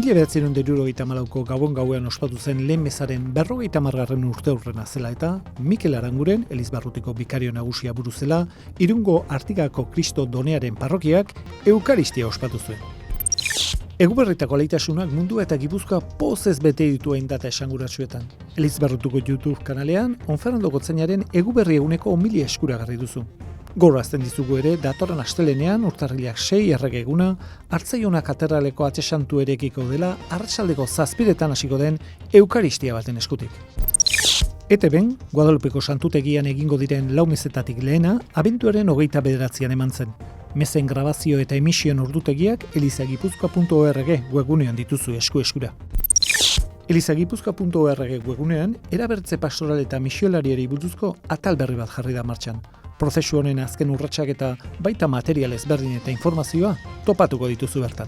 1974ko Gabon gauean ospatu zen lehen mezaren 50. urteurrena zela eta Mikel Aranguren, Elizbarrutiko bikario nagusia buru zela, Irungo Artigako Kristo Donearen parrokiak Eukaristia ospatu zuen. Eguberritako alaitasunak mundua eta Gipuzkoa pozez bete ditu haindata esanguratsuetan. Elizbarrutuko YouTube kanalean, Onferrando Gotzainaren Eguberri eguneko homilia eskuragarri duzu. Gogorazten dizugu ere, datorren astelenean, urtarrilak 6 errege eguna, Hartzaionak katedraleko atxesantu erekiko dela, arratsaldeko 7 hasiko den Eukaristia baten eskutik. ETB-n, Guadalupeko santutegian egingo diren 4 mezetatik lehena, abenduaren 29an eman zen. Mezen grabazio eta emisioen ordutegiak elizagipuzkoa.org webgunean dituzu eskura. elizagipuzkoa.org webgunean, erabertze pastoral eta misiolariari buruzko atal berri bat jarri da martxan. Prozesu honen azken urratsak eta baita material ezberdin eta informazioa topatuko dituzu bertan.